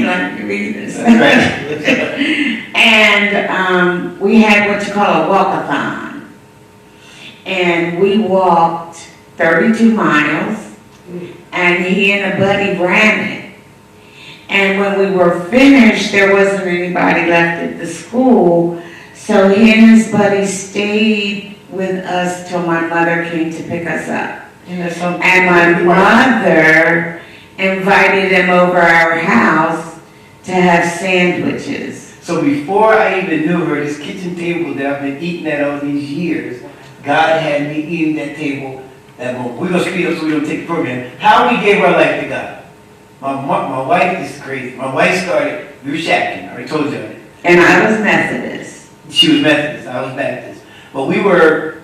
like you read this. Right. And we had what you call a walk-a-thon. And we walked 32 miles, and he and a buddy ran it. And when we were finished, there wasn't anybody left at the school, so he and his buddy stayed with us till my mother came to pick us up. And my mother invited him over our house to have sandwiches. So before I even knew her, this kitchen table that I've been eating at all these years, God had me eating that table that moment. We're going to speed up so we don't take the program. How we gave our life to God. My wife, this is crazy. My wife started, we were shacking, I already told you that. And I was Methodist. She was Methodist, I was Baptist. But we were,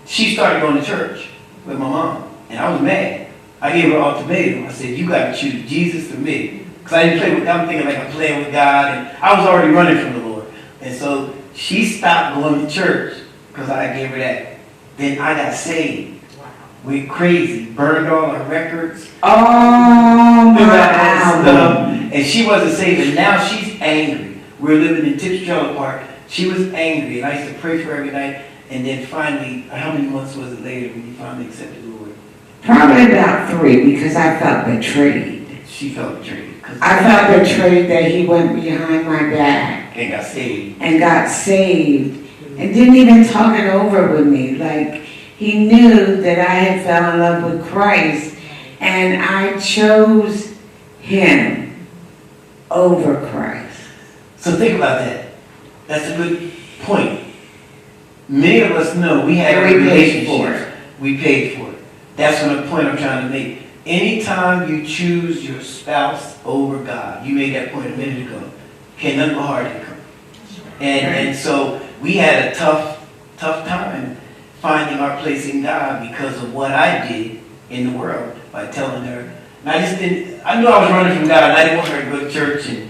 she started going to church with my mom. And I was mad. I gave her an ultimatum. I said, you got to choose Jesus or me. Because I didn't play with God. I'm thinking like I'm playing with God. And I was already running from the Lord. And so she stopped going to church because I gave her that. Then I got saved. Went crazy. Burned all our records. Oh, my. And she wasn't saved. And now she's angry. We're living in Tips Trailer Park. She was angry. And I used to pray for her every night. And then finally, how many months was it later when you finally accepted the Lord? Probably about 3, because I felt betrayed. She felt betrayed. I felt betrayed that he went behind my back. And got saved. And got saved. And didn't even talk it over with me. Like, he knew that I had fell in love with Christ. And I chose him over Christ. So think about that. That's a good point. Many of us know we had a relationship. We paid for it. That's the point I'm trying to make. Anytime you choose your spouse over God, you made that point a minute ago, can nothing but heartache come. And so we had a tough time finding our place in God because of what I did in the world by telling her. And I knew I was running from God and I didn't want her to go to church and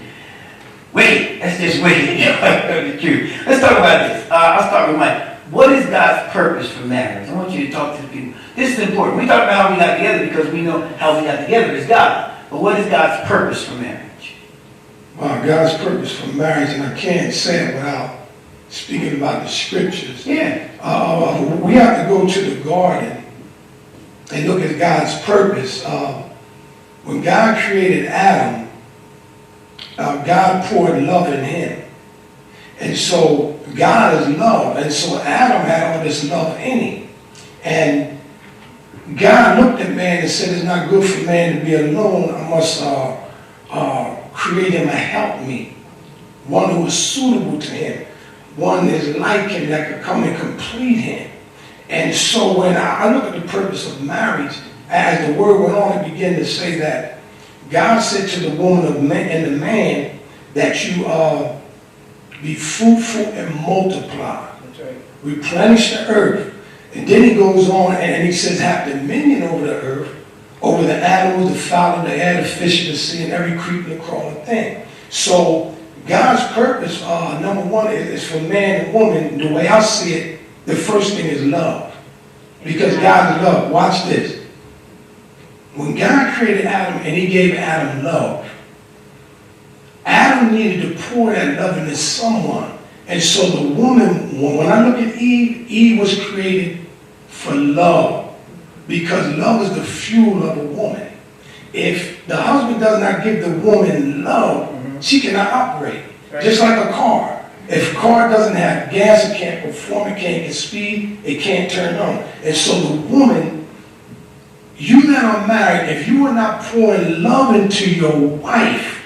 wicked. That's just wicked. The truth. Let's talk about this. I'll start with Mike. What is God's purpose for marriage? I want you to talk to the people. This is important. We talk about how we got together because we know how we got together is God. But what is God's purpose for marriage? Well, God's purpose for marriage, and I can't say it without speaking about the scriptures. Yeah. We have to go to the garden and look at God's purpose. When God created Adam, God poured love in him. And so God is love. And so Adam had all this love in him. And God looked at man and said, it's not good for man to be alone. I must create him a helpmeet. One who is suitable to him. One that is like him that could come and complete him. And so when I look at the purpose of marriage, as the word went on, it began to say that God said to the woman and the man that you be fruitful and multiply. That's right. Replenish the earth. And then he goes on and he says, have dominion over the earth, over the animals, the fowl, the air, the fish of the sea, and every creeping and crawling thing. So God's purpose, number one, is for man and woman. The way I see it, the first thing is love. Because God is love. Watch this. When God created Adam and he gave Adam love, Adam needed to pour that love into someone. And so the woman, when I look at Eve, Eve was created for love. Because love is the fuel of a woman. If the husband does not give the woman love, she cannot operate. Right. Just like a car. If a car doesn't have gas, it can't perform, it can't get speed, it can't turn on. And so the woman, you that are married, if you are not pouring love into your wife,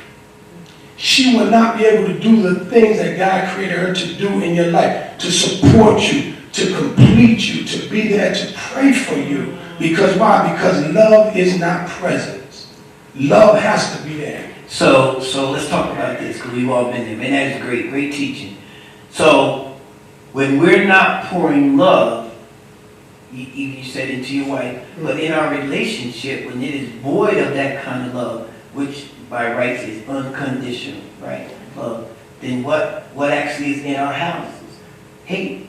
she will not be able to do the things that God created her to do in your life, to support you, to complete you, to be there to pray for you. Because why? Because love is not presence. Love has to be there. So let's talk about this because we've all been there. Man, that is great teaching. So when we're not pouring love, even you said into your wife, but in our relationship, when it is void of that kind of love, which by rights is unconditional, right? Love, then what actually is in our houses? Hate.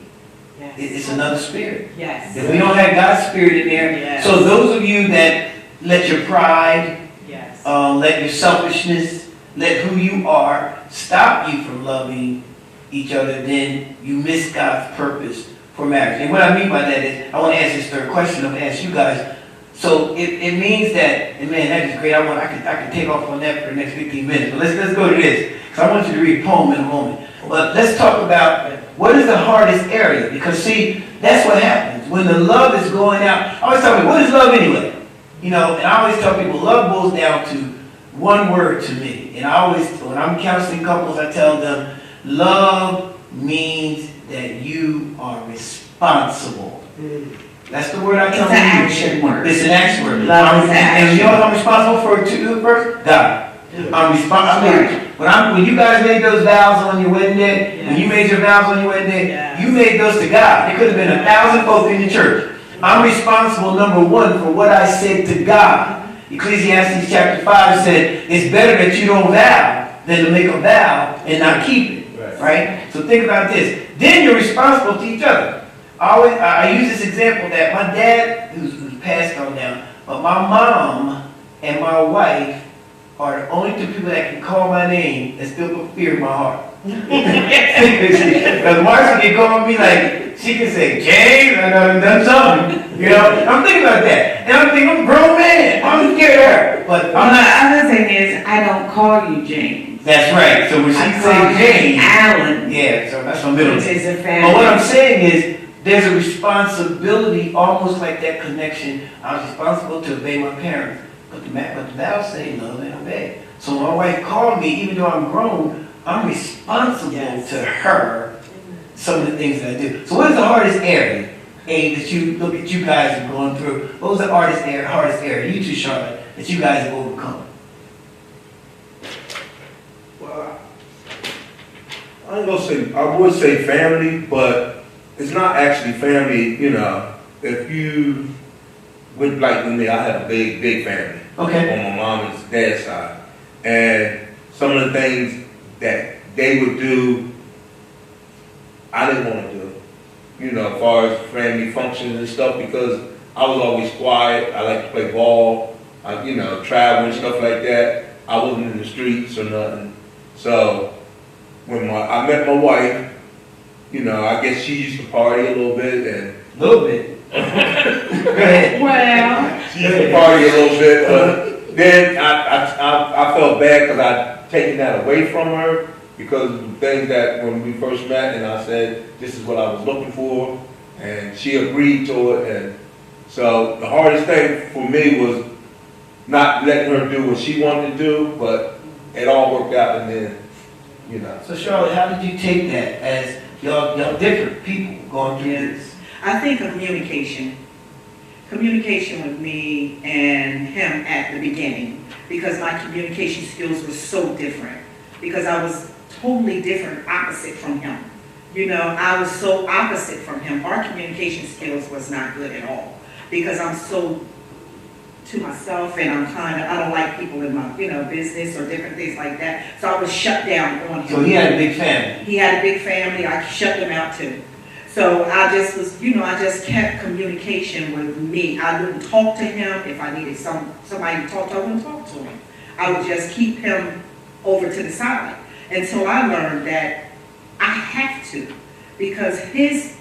Yes. It's another spirit. Yes. If we don't have God's spirit in there, yes. So those of you that let your pride, yes. let your selfishness let who you are stop you from loving each other, then you miss God's purpose for marriage. And what I mean by that is, I want to ask this third question. I'm going to ask you guys. So it means that, and man, that is great. I can take off on that for the next 15 minutes. But let's go to this, because I want you to read a poem in a moment. But let's talk about what is the hardest area, because see, that's what happens when the love is going out. I always tell people, what is love anyway? You know, and I always tell people, love boils down to one word to me. And I always, when I'm counseling couples, I tell them, love means that you are responsible. That's the word I tell them. It's an action word. It's an action word. Love is action. And you know what I'm responsible for to do first? God. I'm responsible. When you guys made those vows on your wedding day, when you made your vows on your wedding day, you made those to God. There could have been 1,000 folks in the church. I'm responsible, number one, for what I said to God. Ecclesiastes chapter 5 said, it's better that you don't vow than to make a vow and not keep it. Right? So think about this. Then you're responsible to each other. I use this example that my dad, who's passed on now, but my mom and my wife are the only two people that can call my name and still put fear in my heart. Because Marcia can call me like, she can say, James, I done something. You know, I'm thinking about that. And I'm thinking, I'm a grown man. I'm scared of her. But I'm The not. other thing is, I don't call you James. That's right. So when she I call says you James, Alan, yeah, so that's my middle which name. is a But family. what I'm saying is, there's a responsibility, almost like that connection. I was responsible to obey my parents. But the vows say love and obey. So when my wife called me, even though I'm grown, I'm responsible to her some of the things that I do. So what is the hardest area, that you look at you guys are going through? What was the hardest area, you two, Charlotte, that you guys have overcome? Well, I ain't gonna say, I would say family, but it's not actually family, you know. If you went like with me, I had a big family. Okay. On my mom and dad's side. And some of the things that they would do, I didn't want to do. You know, as far as family functions and stuff, because I was always quiet. I like to play ball, travel and stuff like that. I wasn't in the streets or nothing. So when I met my wife, you know, I guess she used to party a little bit and A little bit. Go ahead. Well, she used to party a little bit, but then I felt bad because I'd taken that away from her because of the things that when we first met and I said, this is what I was looking for, and she agreed to it. And so the hardest thing for me was not letting her do what she wanted to do, but it all worked out and then, you know. So Charlotte, how did you take that as y'all different people going through this? I think of communication. Communication with me and him at the beginning, because my communication skills were so different. Because I was totally different, opposite from him. You know, I was so opposite from him. Our communication skills was not good at all. Because I'm so to myself and I don't like people in my, business or different things like that. So I was shut down on him. So he had a big family. He had a big family. I shut them out too. So I just was, I just kept communication with me. I wouldn't talk to him if I needed somebody to talk to. I wouldn't talk to him. I would just keep him over to the side until I learned that I have to, because it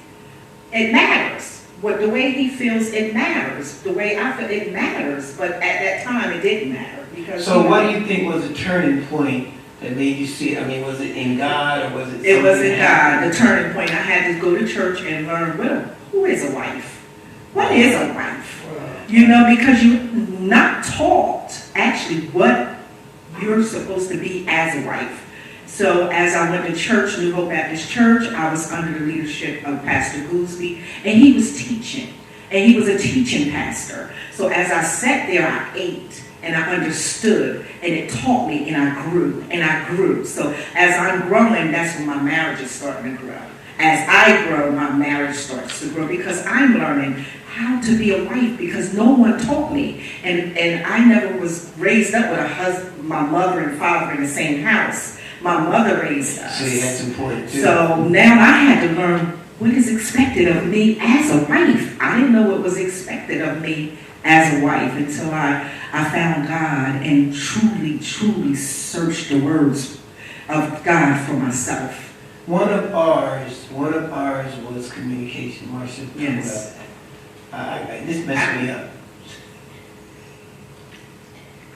matters. The way he feels, it matters. The way I feel, it matters. But at that time, it didn't matter because. So what do you think was a turning point that made you see it? I mean, was it in God or was it? It was something in that God, the turning point. I had to go to church and learn, well, who is a wife? What is a wife? Because you're not taught actually what you're supposed to be as a wife. So as I went to church, New Hope Baptist Church, I was under the leadership of Pastor Goolsby, and he was teaching. And he was a teaching pastor. So as I sat there, I ate. And I understood, and it taught me, and I grew, and I grew. So as I'm growing, that's when my marriage is starting to grow. As I grow, my marriage starts to grow because I'm learning how to be a wife because no one taught me. And I never was raised up with a husband, my mother and father in the same house. My mother raised us. See, that's important too. So now I had to learn what is expected of me as a wife. I didn't know what was expected of me as a wife until I I found God and truly, truly searched the words of God for myself. One of ours was communication. Marcia, Yes. this messed me up.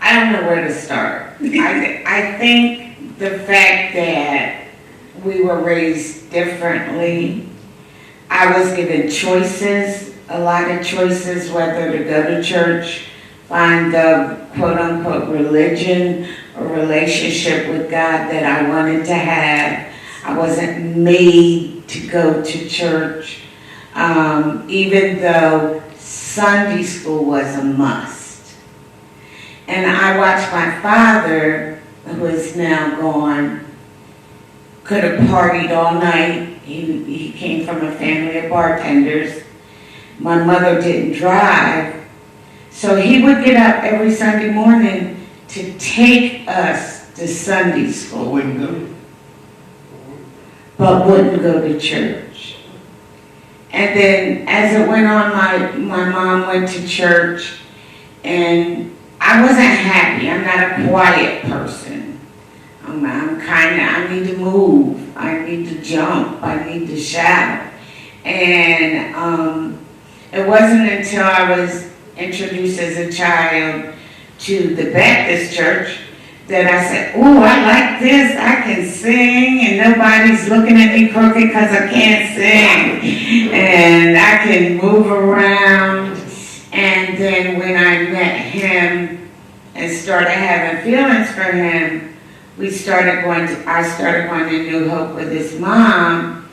I don't know where to start. I think the fact that we were raised differently, I was given choices, a lot of choices, whether to go to church, find the quote-unquote religion or relationship with God that I wanted to have. I wasn't made to go to church, even though Sunday school was a must. And I watched my father, who is now gone, could have partied all night. He came from a family of bartenders. My mother didn't drive, so he would get up every Sunday morning to take us to Sunday I school, wouldn't go. but wouldn't go to church. And then as it went on, my mom went to church, and I wasn't happy. I'm not a quiet person. I need to move. I need to jump. I need to shout. And it wasn't until I was introduced as a child to the Baptist church that I said, "Oh, I like this. I can sing, and nobody's looking at me crooked because I can't sing, and I can move around." And then when I met him and started having feelings for him, I started going to New Hope with his mom,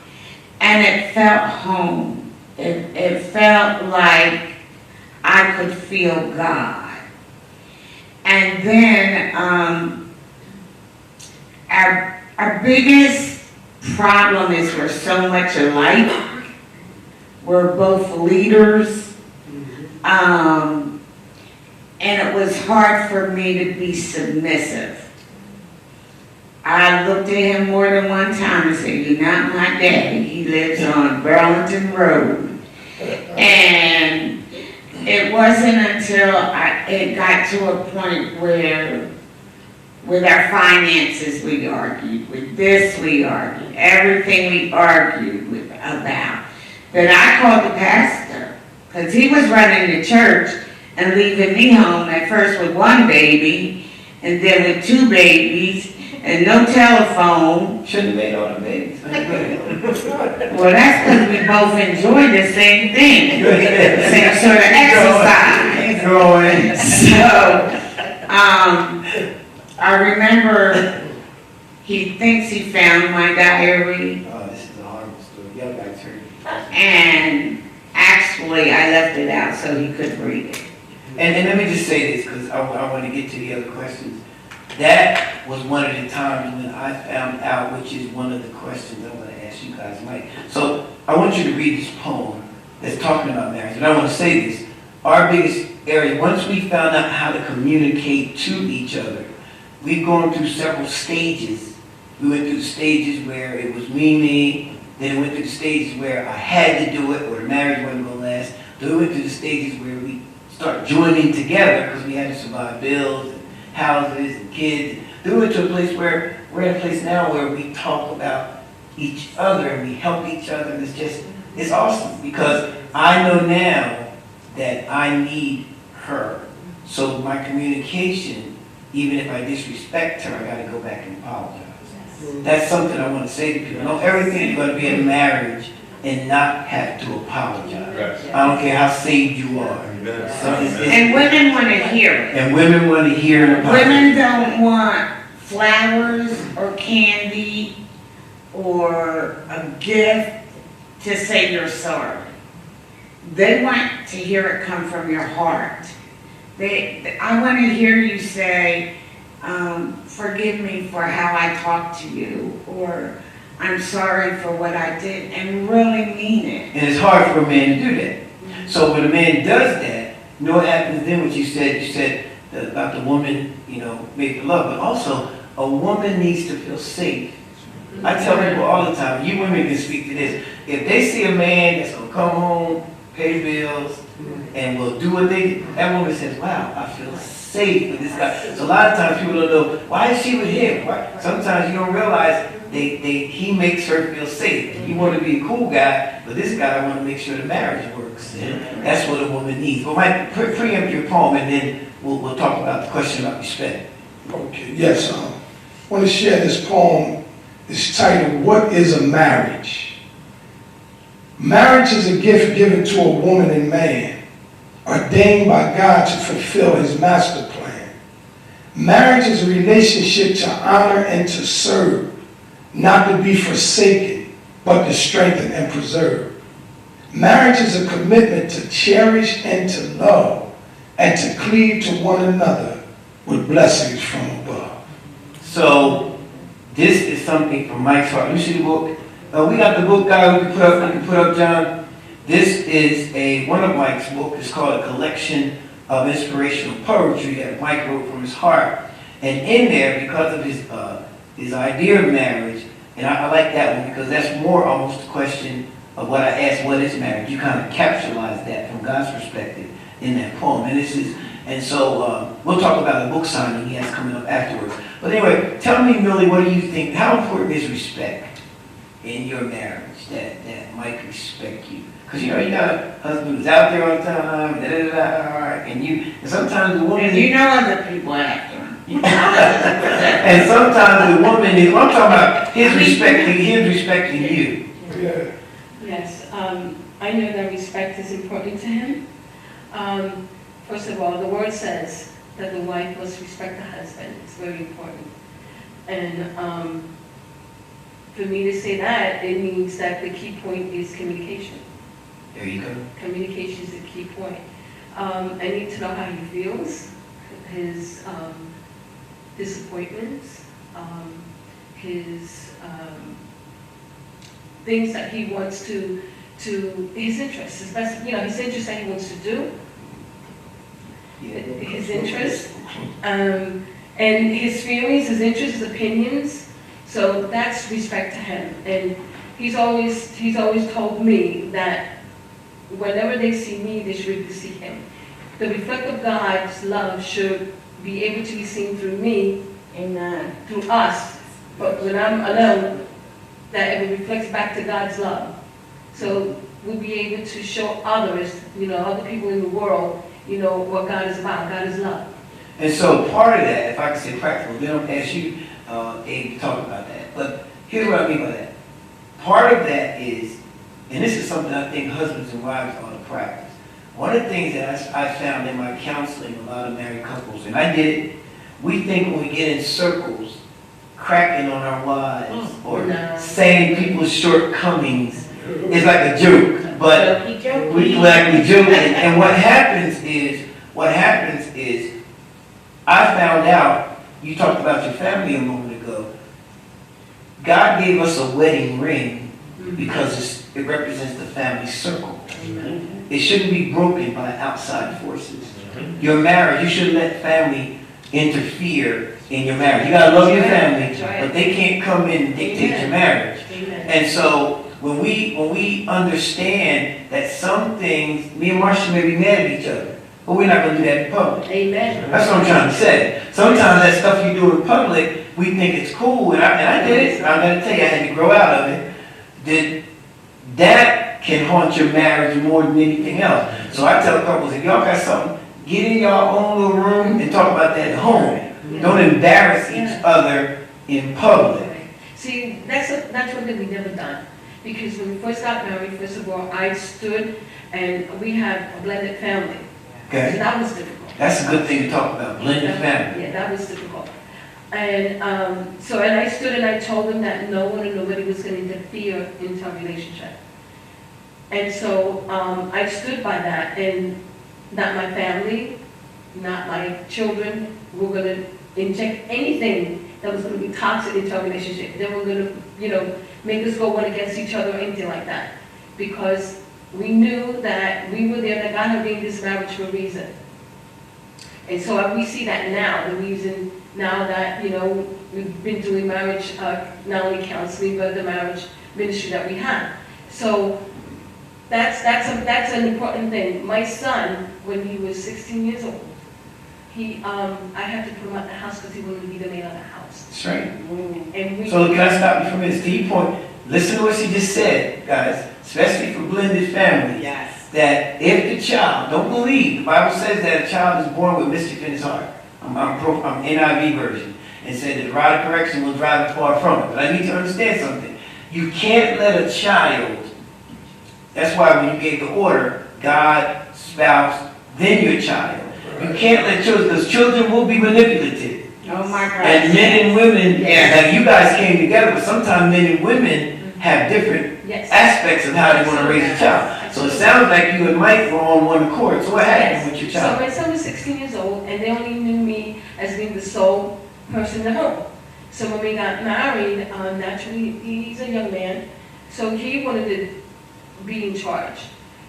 and it felt home. It felt like I could feel God. And then our biggest problem is we're so much alike. We're both leaders. And it was hard for me to be submissive. I looked at him more than one time and said, "You're not my daddy. He lives on Burlington Road." And it wasn't until it got to a point where with our finances we argued, with this we argued, everything we argued about, that I called the pastor, because he was running the church and leaving me home at first with one baby, and then with two babies, and no telephone. Shouldn't have made all the babies. Well, that's because we both enjoy the same thing, same sort of exercise. Growing. So, I remember he thinks he found my diary, Oh, this is a horrible story. Y'all got turned. and actually I left it out so he could read it. And let me just say this, because I want to get to the other questions. That was one of the times when I found out, which is one of the questions I'm going to ask you guys, Mike. So I want you to read this poem that's talking about marriage. And I want to say this. Our biggest area, once we found out how to communicate to each other, we've gone through several stages. We went through the stages where it was me, then we went through the stages where I had to do it, or the marriage wasn't going to last. Then we went through the stages where we start joining together because we had to survive bills and houses and kids. Then we went to a place where we're at a place now where we talk about each other and we help each other, and it's awesome because I know now that I need her. So my communication, even if I disrespect her, I got to go back and apologize. That's something I want to say to people. Not everything is going to be in marriage and not have to apologize. I don't care how saved you are. And women want to hear it. And women want to hear an apology. Women don't want flowers or candy or a gift to say you're sorry. They want to hear it come from your heart. I want to hear you say, forgive me for how I talked to you, or I'm sorry for what I did, and really mean it. And it's hard for a man to do that. So when a man does that, you know what happens then? What you said about the woman, make the love, but also a woman needs to feel safe. I tell people all the time, you women can speak to this. If they see a man that's gonna come home, pay bills, and will do what they do, that woman says, wow, I feel safe. safe with this guy. So a lot of times people don't know, why is she with him? Why? Sometimes you don't realize he makes her feel safe. And you want to be a cool guy, but this guy, I want to make sure the marriage works. And that's what a woman needs. But Mike, preempt your poem, and then we'll talk about the question about respect. Okay, yes, I want to share this poem. It's titled, What is a Marriage? Marriage is a gift given to a woman and man, ordained by God to fulfill his master plan. Marriage is a relationship to honor and to serve, not to be forsaken, but to strengthen and preserve. Marriage is a commitment to cherish and to love, and to cleave to one another with blessings from above. So this is something from Mike's heart. You see the book? We got the book, guy. We can put up, John. This is one of Mike's books. It's called A Collection of Inspirational Poetry that Mike wrote from his heart. And in there, because of his idea of marriage, and I like that one because that's more almost a question of what I asked, what is marriage? You kind of capsulize that from God's perspective in that poem. And so we'll talk about the book signing he has coming up afterwards. But anyway, tell me, Millie, what do you think? How important is respect in your marriage, that Mike respect you? Because you got a husband who's out there all the time, and sometimes the woman... And you know other people after him. And sometimes the woman is, I'm talking about him respecting you. Yeah. Yes, I know that respect is important to him. First of all, the word says that the wife must respect the husband. It's very important. And for me to say that, it means that the key point is communication. There you go. Communication is the key point. I need to know how he feels, his disappointments, his things that he wants to his interests, his best, his interests that he wants to do, his interests, and his feelings, his interests, his opinions. So that's respect to him. And he's always told me that whenever they see me, they should really see him. The reflect of God's love should be able to be seen through me, Amen. through us. But when I'm alone, that it reflects back to God's love. So we'll be able to show others, other people in the world, what God is about. God is love. And so part of that, if I can say practical, then I'll ask you, Abe, to talk about that. But here's what I mean by that. Part of that is, and this is something I think husbands and wives ought to practice. One of the things that I found in my counseling, a lot of married couples, and I did it, we think when we get in circles, cracking on our wives or saying people's shortcomings is like a joke. But we joke, and what happens is, I found out, you talked about your family a moment ago, God gave us a wedding ring because it represents the family circle. It shouldn't be broken by outside forces. Your marriage, you shouldn't let family interfere in your marriage. You gotta love your family, but they can't come in and dictate your marriage. And so when we understand that some things, me and Marcia may be mad at each other, but we're not going to do that in public. Amen. That's what I'm trying to say. Sometimes that stuff you do in public, we think it's cool, and I did it. I'm going to tell you, I had to grow out of it. That can haunt your marriage more than anything else. So I tell couples, if y'all got something, get in your own little room and talk about that at home. Don't embarrass each other in public. See, that's one thing we never done. Because when we first got married, first of all, I stood, and we had a blended family. Okay. So that was difficult. That's a good thing to talk about, blended family. Yeah, that was difficult. And and I stood and I told them that no one and nobody was going to interfere into our relationship. And so I stood by that, and not my family, not my children were going to inject anything that was going to be toxic into our relationship. They were going to, make us go one against each other or anything like that. Because we knew that we were there, that God had made this marriage for a reason. And so we see that now, the reason now that, we've been doing marriage, not only counseling, but the marriage ministry that we have. So that's an important thing. My son, when he was 16 years old, I had to put him out the house because he wanted to be the man of the house. That's right. And we. So can I stop you for a minute? To your point, listen to what she just said, guys, especially for blended families. Yes. That if the child, don't believe, the Bible says that a child is born with mischief in his heart. I'm NIV version. And said that the rod of correction will drive it far from it. But I need to understand something. You can't let a child, that's why when you gave the order, God, spouse, then your child. You can't let children, because children will be manipulative. Oh my God. And men and women, Yes. like you guys came together, but sometimes men and women have different Yes. aspects of how they want to raise a child. So it sounds like you and Mike were on one accord. So what happened with your So child? my son was 16 years old, and they only knew me as being the sole person at home. So when we got married, naturally, he's a young man, so he wanted to be in charge.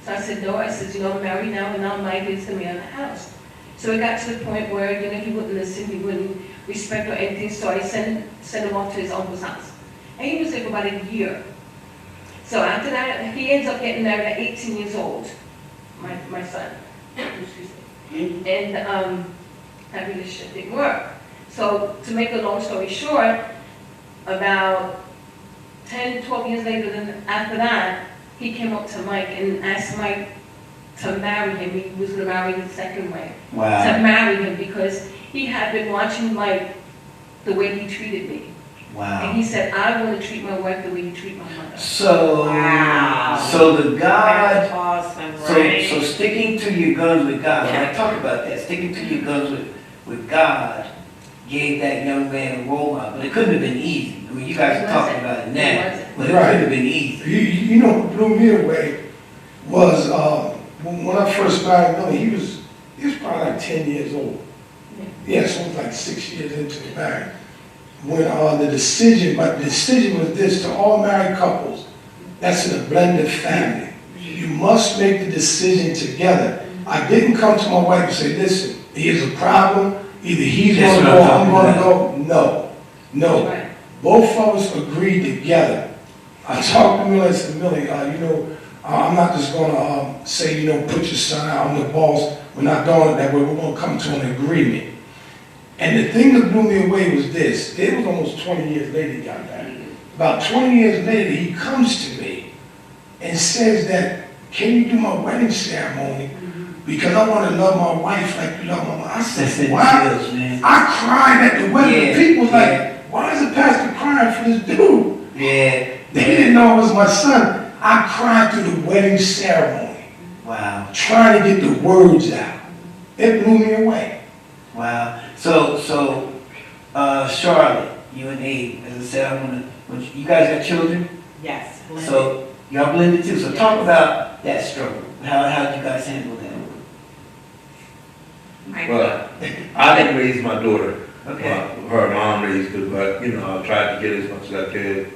So I said, no, I said, I'm married now, and now Mike is the man of the house. So it got to the point where, he wouldn't listen, he wouldn't respect or anything, so I sent him off to his uncle's house. And he was there for about a year. So after that, he ends up getting married at 18 years old, my son. Excuse me. And that relationship didn't work. So to make a long story short, about 10, 12 years later, then after that, he came up to Mike and asked Mike to marry him. He was going to marry the second way. Wow. To marry him because he had been watching Mike the way he treated me. And Wow. he said, I want to treat my wife the way you treat my mother. So, Wow. so the God, That's awesome, right? so sticking to your guns with God, when I talk about that, sticking to your guns with God gave that young man a role model. But it couldn't have been easy. I mean, you guys are talking about it now, but it Right. couldn't have been easy. You know what blew me away was when I first married Billy, he was probably like 10 years old. Yeah, so it was like 6 years into the marriage. When the decision was this to all married couples, that's in a blended family. You must make the decision together. I didn't come to my wife and say, listen, here's a problem, either he's That's gonna what go, I'm I'm talking gonna go. No. Right. Both of us agreed together. I talked to Millie and said, Millie, I'm not just gonna say, put your son out, I'm the boss. We're not doing it that way. We're gonna come to an agreement. And the thing that blew me away was this. It was almost 20 years later he got married. About 20 years later, he comes to me and says that, can you do my wedding ceremony? Because I want to love my wife like you love my mom. I said, why? Chills, man. I cried at the wedding. Yeah, People was yeah. like, why is the pastor crying for this dude? Yeah. They didn't know it was my son. I cried through the wedding ceremony, Wow. trying to get the words out. It blew me away. Wow. So, Charlotte, you and Abe, as I said, you guys got children? Yes. So, y'all blended too. So talk about that struggle. How did you guys handle that? Well, I didn't raise my daughter. Okay. Her mom raised her, but, I tried to get as much as I could.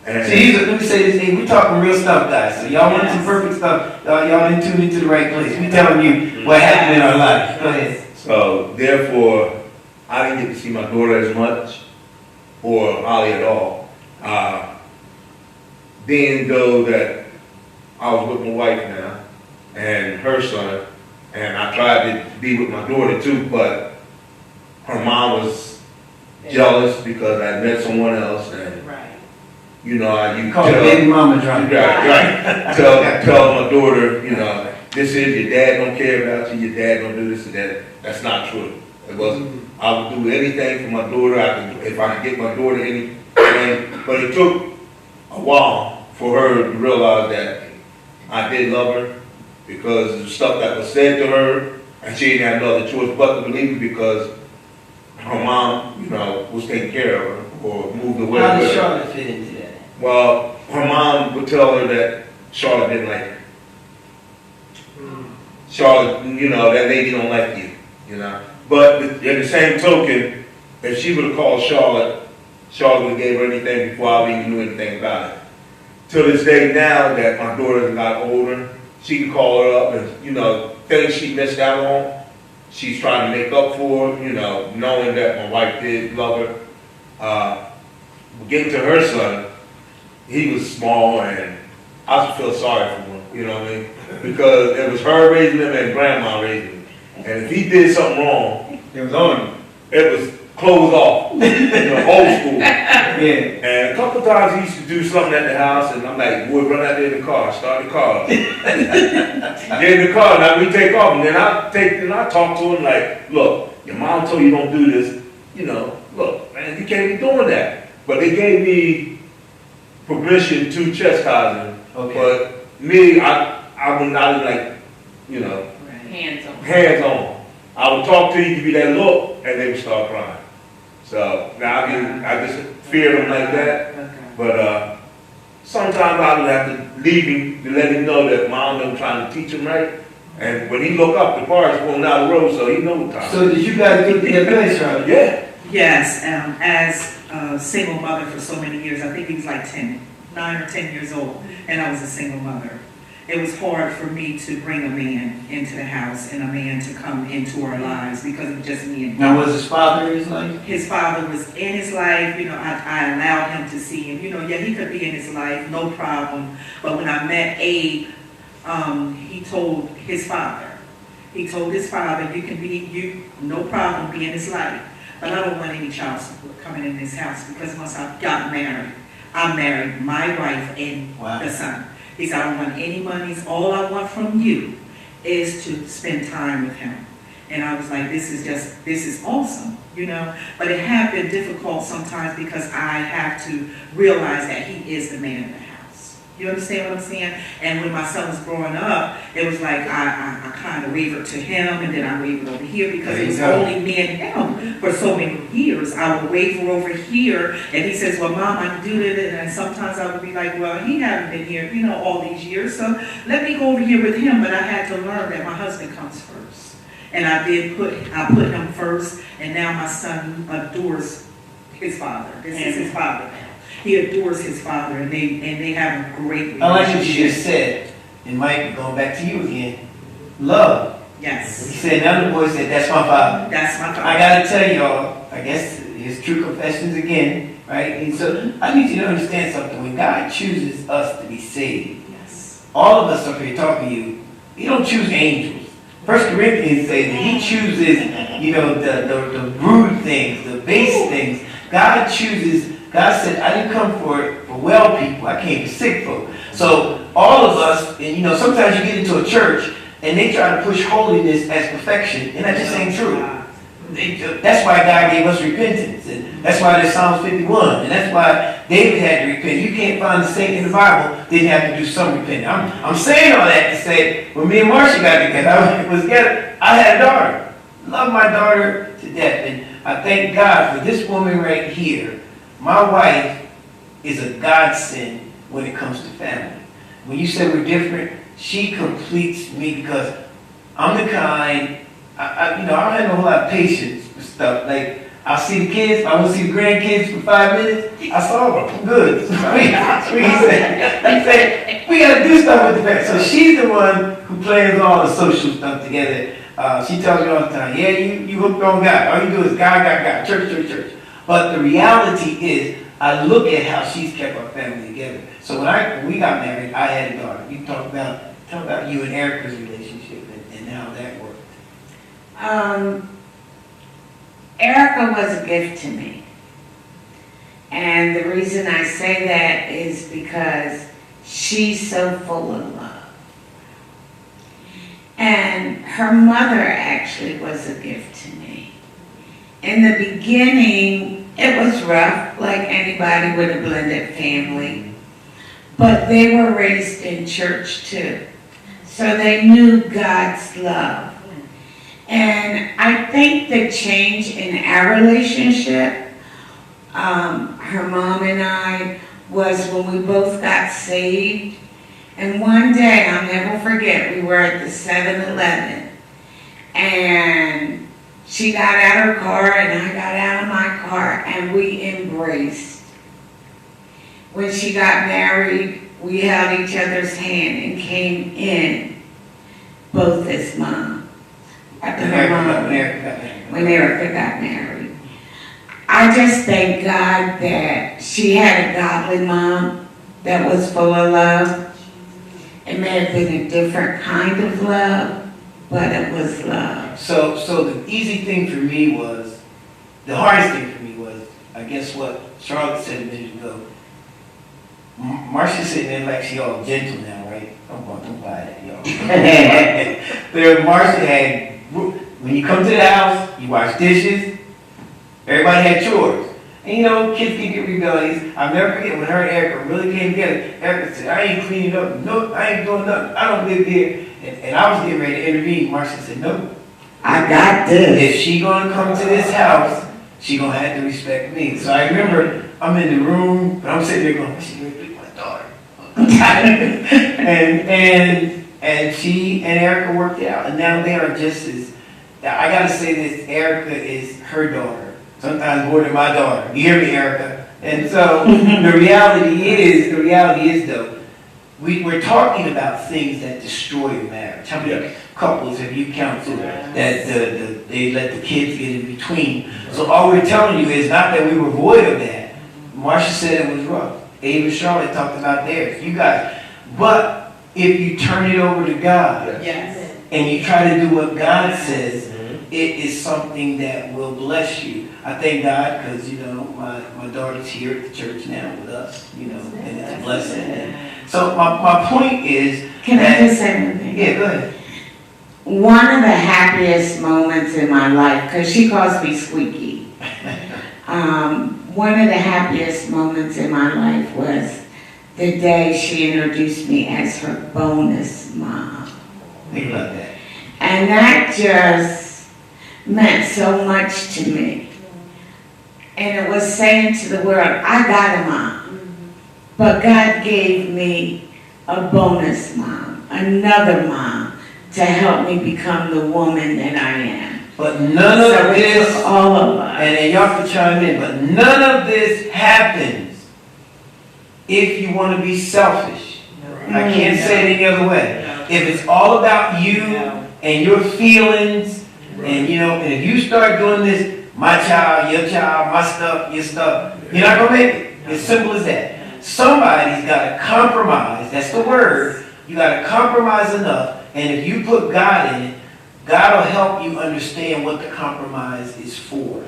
And See, let me say this, Abe, we're talking real stuff, guys. So y'all want some perfect stuff. Y'all didn't tune into the right place. We telling you what happened in our life. Go ahead. So therefore, I didn't get to see my daughter as much, or Holly at all. Being though that I was with my wife now, and her son, and I tried to be with my daughter too, but her mom was jealous because I met someone else, and Right. you Call it baby mama drama. right. Tell my daughter, this is your dad don't care about you, your dad don't do this and that. That's not true. It wasn't. I would do anything for my daughter. If I could get my daughter anything, but it took a while for her to realize that I did love her because of the stuff that was said to her, and she didn't have no other choice but to believe it because her mom, was taking care of her or moved away How with did her. Charlotte fit into that? Well, her mom would tell her that Charlotte didn't like her. Charlotte, that lady don't like you, But in the same token, if she would have called Charlotte would have gave her anything before I even knew anything about it. To this day now that my daughter got older, she can call her up and, things she missed out on, she's trying to make up for, knowing that my wife did love her. Getting to her son, he was small and I used to feel sorry for him, you know what I mean? Because it was her raising him and grandma raising him. And if he did something wrong, It was on. It was closed off, old school. Yeah. And a couple times he used to do something at the house, and I'm like, boy, run out there in the car, start the car up. Get in the car, now we take off, and then I talk to him like, look, your mom told you don't do this, look, man, you can't be doing that. But they gave me permission to chastise him. Okay. But me, I would not like, Hands on. hands on. I would talk to you, give you that look, and they would start crying. So now I just fear them like that. But sometimes I would have to leave him to let him know that mom I'm trying to teach him right. And when he look up, the car is going down the road, so he knows what time. So did you guys get together, Charlotte? Yeah. Yes, as a single mother for so many years, I think he was like 9 or 10 years old, and I was a single mother. It was hard for me to bring a man into the house and a man to come into our lives because of just me and him. Now, was his father in his life? His father was in his life, I allowed him to see him, yeah, he could be in his life, no problem. But when I met Abe, he told his father, you can be, no problem, be in his life. But I don't want any child support coming in this house because once I got married, I married my wife and the son. He said, I don't want any monies. All I want from you is to spend time with him. And I was like, this is awesome, But it had been difficult sometimes because I have to realize that he is the man in the house. You understand what I'm saying? And when my son was growing up, it was like I kind of wavered to him, and then I wavered over here because it was only me and him for so many years. I would waver over here, and he says, well, Mom, I can do it. And sometimes I would be like, well, he hasn't been here, all these years, so let me go over here with him. But I had to learn that my husband comes first. And I put him first, and now my son adores his father. This is his father now. He adores his father, and they have a great relationship. I like what you just said, and Mike, going back to you again, love. Yes. He said, another boy said, that's my father. That's my father. I gotta tell y'all, I guess his true confessions again, right? And so I need you to understand something. When God chooses us to be saved, Yes. all of us up here talking to you, He don't choose angels. First Corinthians say that He chooses, the rude things, the base things. God chooses. God said, I didn't come for well people. I came for sick folk. So all of us, and sometimes you get into a church and they try to push holiness as perfection, and that just ain't true. That's why God gave us repentance, and that's why there's Psalms 51, and that's why David had to repent. You can't find the saint in the Bible didn't have to do some repenting. I'm saying all that to say, when me and Marcia got together, I had a daughter. Love my daughter to death, and I thank God for this woman right here. My wife is a godsend when it comes to family. When you say we're different, she completes me because I'm the kind, I don't have a whole lot of patience with stuff. Like, I'll see the kids, I want to see the grandkids for 5 minutes, I saw them, I'm good. He said, we got to do stuff with the family. So she's the one who plans all the social stuff together. She tells me all the time, yeah, you hooked on God. All you do is God, church. But the reality is, I look at how she's kept our family together. So when we got married, I had a daughter. You tell about you and Erica's relationship and how that worked. Erica was a gift to me. And the reason I say that is because she's so full of love. And her mother actually was a gift to me. In the beginning, it was rough, like anybody with a blended family. But they were raised in church too. So they knew God's love. And I think the change in our relationship, her mom and I, was when we both got saved. And one day, I'll never forget, we were at the 7-Eleven. And she got out of her car and I got out of my car and we embraced. When she got married, we held each other's hand and came in, both as mom. When Erica got married. I just thank God that she had a godly mom that was full of love. It may have been a different kind of love, but it was love. So the easy thing for me was, the hardest thing for me was, I guess what Charlotte said a minute ago. Marcia's sitting there like she all gentle now, right? Don't buy that, y'all. There, Marcia had, when you come to the house, you wash dishes, everybody had chores. And you know, kids can get rebellious. I'll never forget when her and Erica really came together. Erica said, I ain't cleaning up. No, I ain't doing nothing. I don't live here. And I was getting ready to intervene. Marcia said, no. I got this. If she gonna come to this house, she gonna have to respect me. So I remember I'm in the room, but I'm sitting there going, she gonna pick my daughter. and she and Erica worked it out. And now they are just as, I gotta say this, Erica is her daughter. Sometimes more than my daughter. You hear me, Erica? And so the reality is though, we're talking about things that destroy a marriage. How many couples have you counseled that they let the kids get in between? So all we're telling you is not that we were void of that. Marcia said it was rough. Abe and Charlotte talked about theirs. You guys. But if you turn it over to God Yes. and you try to do what God says, it is something that will bless you. I thank God because, you know, my daughter's here at the church now with us, you know, and it's a blessing. And so my point is... Can I just say one thing? Yeah, go ahead. One of the happiest moments in my life, because she calls me Squeaky, one of the happiest moments in my life was the day she introduced me as her bonus mom. Think about that. And that just meant so much to me. And it was saying to the world, I got a mom, but God gave me a bonus mom, another mom, to help me become the woman that I am. But none of So it this, took all of us. and y'all can chime in, but none of this happens if you want to be selfish. I can't say it any other way. If it's all about you and your feelings, and you know, and if you start doing this, my child, your child, my stuff, your stuff, you're not gonna make it. As simple as that. Somebody's got to compromise. That's the word. You got to compromise enough, and if you put God in it, God will help you understand what the compromise is for,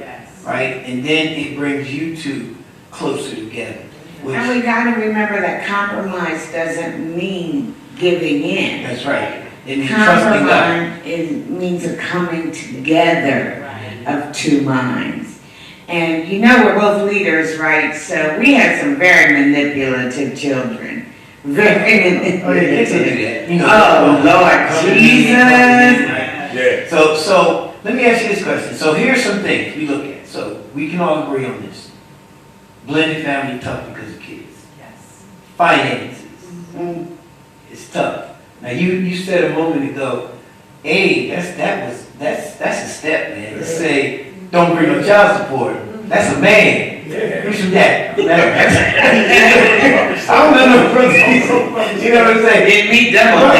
right? And then it brings you two closer together. And we got to remember that compromise doesn't mean giving in. That's right. It means trusting God. Compromise means a coming together of two minds. And you know we're both leaders, right? So we had some very manipulative children. Very manipulative. Oh, Lord Jesus. Yeah. So let me ask you this question. So here's some things we look at. So we can all agree on this. Blended family tough because of kids. Yes. Finances. It's tough. Now you said a moment ago, hey, that's a step, man. Let's say don't bring no child support. That's a man. Who's from that? I don't know no principles. You know what I'm saying? Didn't meet them on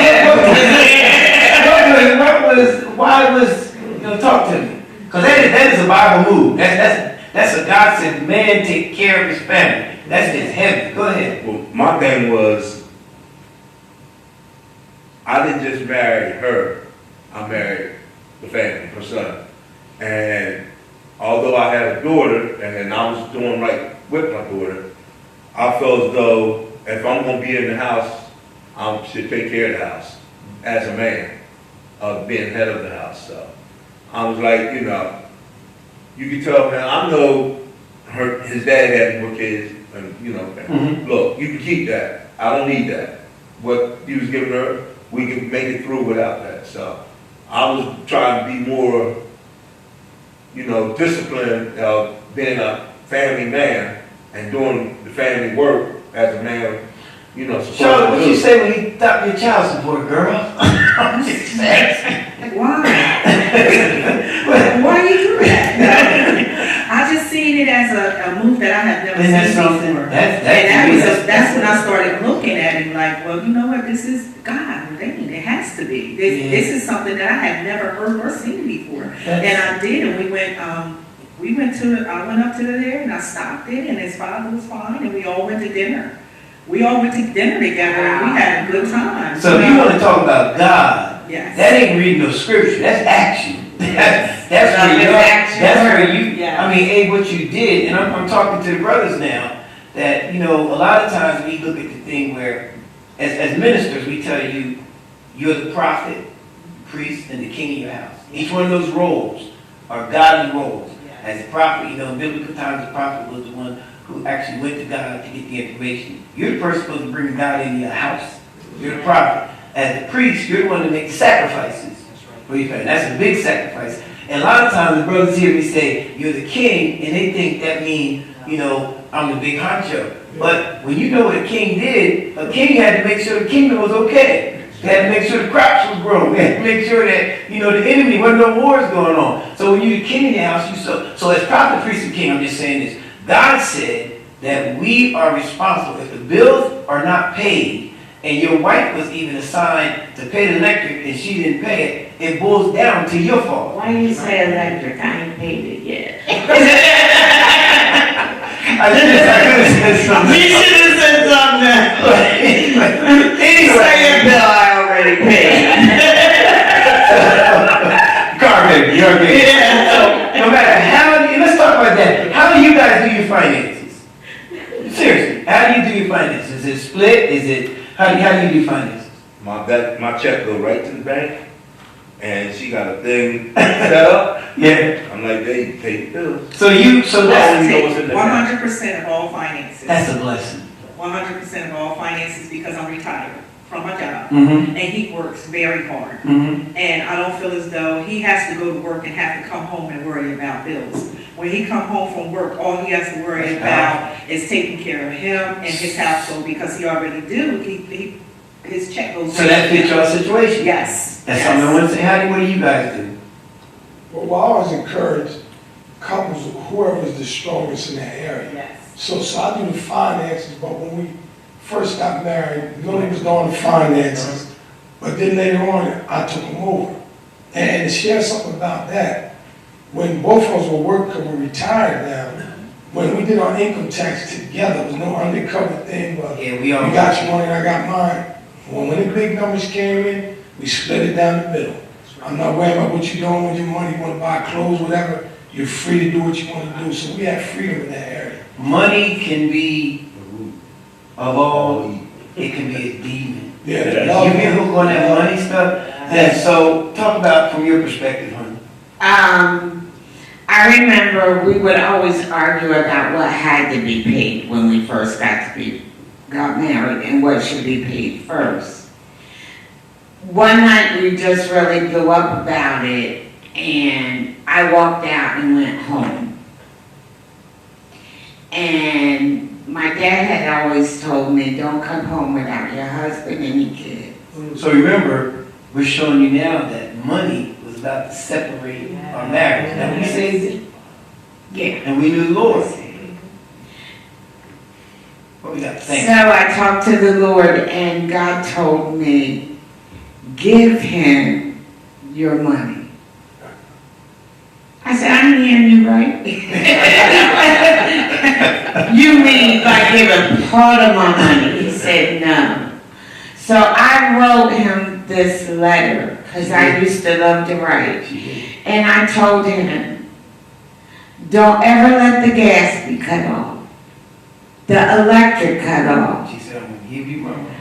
Why was, you know, talk to me. Because that is a Bible move. That's a God said, man take care of his family. That's just heavy. Go ahead. Well, my thing was, I didn't just marry her. I married the family, her son. And although I had a daughter, and I was doing right with my daughter, I felt as though if I'm going to be in the house, I should take care of the house as a man, being head of the house. So I was like, you know, you can tell, man, I know his dad had more kids, and you know, look, you can keep that. I don't need that. What he was giving her, we can make it through without that. So I was trying to be more, you know, disciplined, being a family man and doing the family work as a man, you know. Charlotte, what you say when he stopped your child support, girl? I'm just saying. Why? Why you do that? I just seen it as a move that I had never Isn't that seen something? before. That's when I started looking at him like, well, you know what? This is God ordained. It has to be. This is something that I had never heard or seen before. And I did, and we went. I went up to there and I stopped it, and his father was fine, and we all went to dinner. We all went to dinner together, and we had a good time. So if you want to talk about God, Yes. That ain't reading no scripture, that's action. That's Love where is you, action that's where word. you, Yeah. I mean, A, what you did, and I'm talking to the brothers now, that, you know, a lot of times we look at the thing where, as ministers, we tell you, you're the prophet, priest, and the king of your house. Each one of those roles are godly roles. As a prophet, you know, in biblical times, the prophet was the one who actually went to God to get the information. You're the person supposed to bring God into your house. You're the prophet. As the priest, you're the one to make the sacrifices. For your family. That's a big sacrifice. And a lot of times the brothers hear me say, you're the king, and they think that means, you know, I'm the big honcho. But when you know what a king did, a king had to make sure the kingdom was okay. He had to make sure the crops was growing. He had to make sure that, you know, the enemy, wasn't no wars going on. So when you're the king in your house, so as prophet, priest, and king, I'm just saying this. God said that we are responsible. If the bills are not paid, and your wife was even assigned to pay the electric and she didn't pay it, it boils down to your fault. Why you say electric? I ain't paid it yet. I could have said something. You should have said something. Say your bill I already paid. Car baby, you're okay. Yeah. So, no matter how you, let's talk about that. How do you guys do your finances? Seriously, how do you do your finances? Is it split? Is it, how do you do your finances? My check go right to the bank, and she got a thing set up. Yeah. I'm like, they pay the bills. So that's, you know what's in there. 100% of all finances. that's a blessing. 100% of all finances because I'm retired from my job. Mm-hmm. And he works very hard. Mm-hmm. And I don't feel as though he has to go to work and have to come home and worry about bills. When he come home from work, all he has to worry about is taking care of him and his household because he already do. His check goes. So that fits your situation? Yes. That's yes. something I want to say. What do you guys do? Well, I always encourage couples, whoever is the strongest in that area. Yes. So I do the finances, but when we first got married, Lily was doing the finances, but then later on, I took them over. And to share something about that, when both of us were working, because we're retired now, when we did our income tax together, there was no undercover thing, but Yeah, you got your money and I got mine. When the big numbers came in, we split it down the middle. I'm not worried about what you're doing with your money, you want to buy clothes, whatever, you're free to do what you want to do. So we have freedom in that area. Money can be, of all, it can be a demon. Yeah, You the love get hooked on that money stuff. And so, talk about from your perspective, honey. I remember we would always argue about what had to be paid when we first got married and what should be paid first. One night we just really blew up about it and I walked out and went home. And my dad had always told me, don't come home without your husband and your kids. So remember, we're showing you now that money was about to separate our marriage. Now we saved it, Yeah. and we knew the Lord. What we got to So think? I talked to the Lord and God told me, give him your money. I said, I'm hearing you right. You mean like give a part of my money? He said, no. So I wrote him this letter, because I used to love to write. And I told him, don't ever let the gas be cut off. The electric cut off. She said, I'm going to give you my money.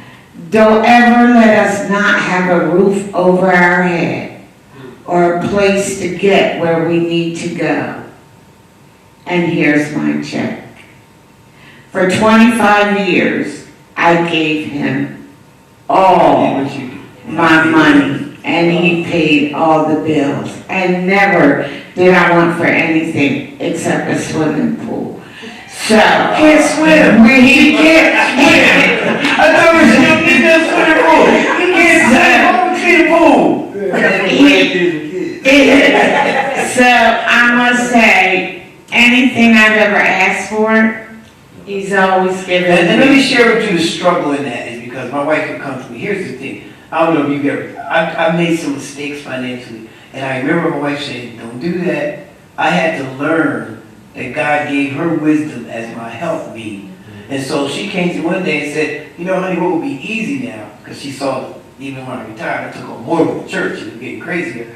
Don't ever let us not have a roof over our head or a place to get where we need to go. And here's my check. For 25 years, I gave him all my money and he paid all the bills. And never did I want for anything except a swimming pool. So, Can't swim. He can't swim. I thought we were going to get that swimming pool. You can't swim. So I must say, anything I've ever asked for, he's always given And let me me. share with you the struggle in that is because my wife would come to me. Here's the thing. I don't know if you've ever, I've made some mistakes financially. And I remember my wife saying, don't do that. I had to learn that God gave her wisdom as my help me. And so she came to me one day and said, you know, honey, what would be easy now? Because she saw even when I retired, I took on more with the church, it was getting crazier.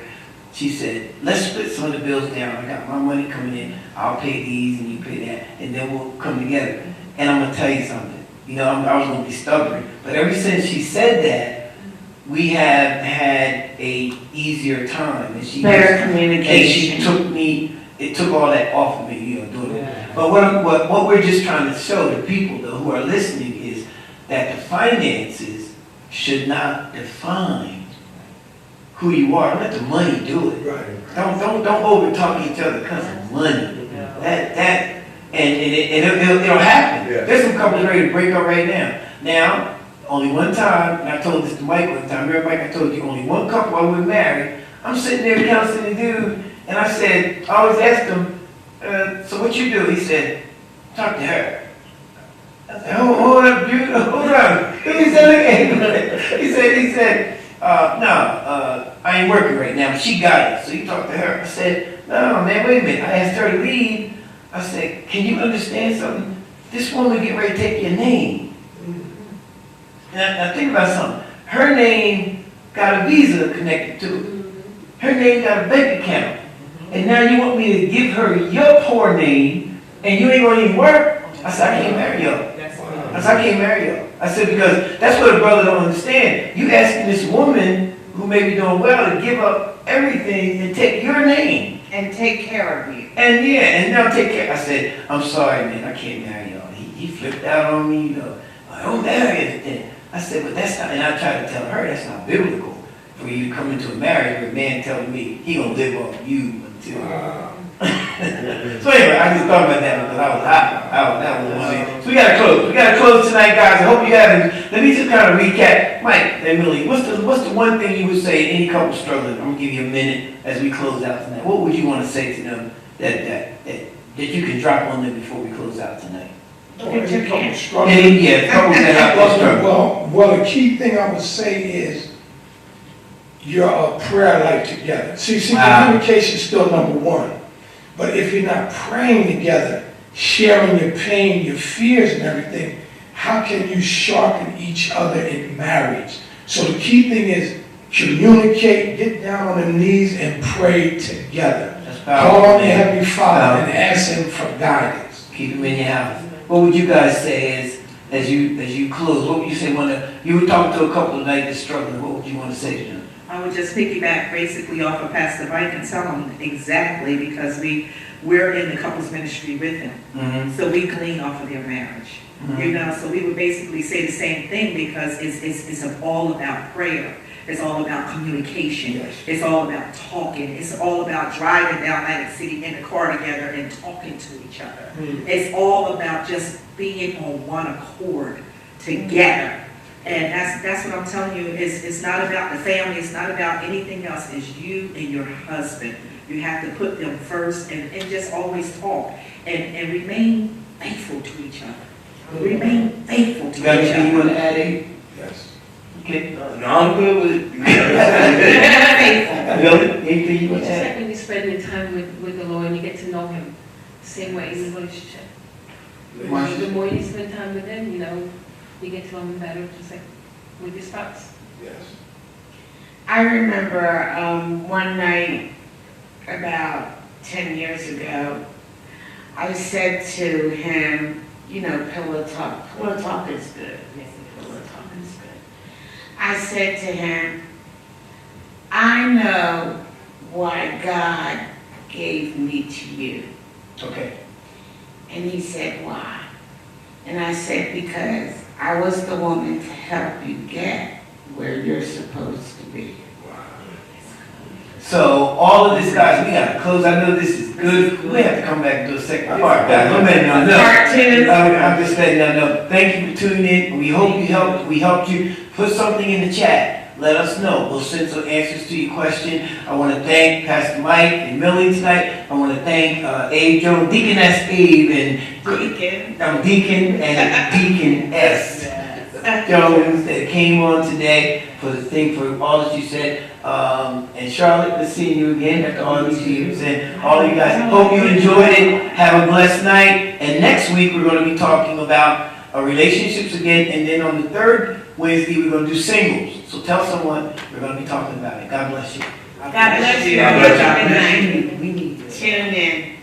She said, let's split some of the bills down. I got my money coming in, I'll pay these and you pay that, and then we'll come together. And I'm gonna tell you something, you know, I was gonna be stubborn, but ever since she said that, we have had a easier time. And she Better and communication. it took all that off of me, you know, doing it. But what we're just trying to show the people though who are listening is that the finances should not define who you are. Let the money do it. Right. Don't over talk each other because of money. It'll happen. Yeah. There's some couples ready to break up right now. Now, only one time, and I told this to Mike one time. Remember, Mike, I told you only one couple I would marry. I'm sitting there counseling the dude, and I said, I always asked him, so what you do? He said, talk to her. I said, hold up, dude, hold up. He said, look at him. He said, no, I ain't working right now, but she got it, so you talk to her. I said, no, man, wait a minute. I asked her to leave. I said, can you understand something? This woman get ready to take your name. Now think about something. Her name got a visa connected to it. Her name got a bank account. And now you want me to give her your poor name, and you ain't gonna even work? I said, I can't marry y'all. I said, I can't marry y'all. I said, because that's what a brother don't understand. You asking this woman who may be doing well to give up everything and take your name. And take care of you. And yeah, and now take care. I said, I'm sorry, man, I can't marry y'all. He flipped out on me, you know. I don't marry anything. I said, but that's not, and I tried to tell her that's not biblical for you to come into a marriage where a man telling me he gonna live off you until. So anyway, I just thought about that because I was hot. That was one thing. So we gotta close. We gotta close tonight, guys. I hope you have. Let me just kind of recap. Mike and Millie, what's the one thing you would say any couple struggling? I'm gonna give you a minute as we close out tonight. What would you want to say to them that you can drop on them before we close out tonight? Any couple struggling. Couples that have struggling. Well, the key thing I would say is your prayer life together. See, communication is still number one. But if you're not praying together, sharing your pain, your fears and everything, how can you sharpen each other in marriage? So the key thing is communicate, get down on the knees and pray together. Call on your Heavenly Father and ask Him for guidance. Keep Him in your house. What would you guys say as you close? What would you say you were talking to a couple tonight that's struggling, what would you want to say to them? I would just piggyback basically off of Pastor Mike and tell him exactly because we're in the couples ministry with him. Mm-hmm. So we glean off of their marriage. Mm-hmm. You know, so we would basically say the same thing because it's all about prayer. It's all about communication. Yes. It's all about talking. It's all about driving down Atlantic City in the car together and talking to each other. Mm-hmm. It's all about just being on one accord together. And that's what I'm telling you, it's not about the family, it's not about anything else, it's you and your husband. You have to put them first and just always talk and remain faithful to each other. Remain faithful to You got each anything you other. want to add, Abe? Yes. Okay. No, I'm good with it. Really? Anything you want It's to just add? like when you're spending time with the Lord and you get to know Him, same way in the relationship. The more you spend time with Him, you know, you get to know Him better, just like with your spouse. Yes. I remember one night about 10 years ago, I said to him, you know, pillow talk is good. Yes, pillow talk is good. I said to him, I know why God gave me to you. Okay. And he said, why? And I said, because I was the woman to help you get where you're supposed to be. So all of this, guys, we gotta close. I know this is good. We have to come back and do a second part, guys. I'm letting y'all know. Part two. I'm just letting y'all know. Thank you for tuning in. We hope we helped you. Put something in the chat. Let us know. We'll send some answers to your question. I want to thank Pastor Mike and Millie tonight. I want to thank Abe Joe, Deaconess Abe, and Deacon. Deacon and Deaconess. Jones that came on today for the thing, for all that you said. And Charlotte, let's see you again after all these years. And all you guys, hope you enjoyed it. Have a blessed night. And next week, we're going to be talking about relationships again. And then on the third Wednesday, we're going to do singles. So tell someone we're going to be talking about it. God bless you. God bless you. God bless you. Good night. Tune in.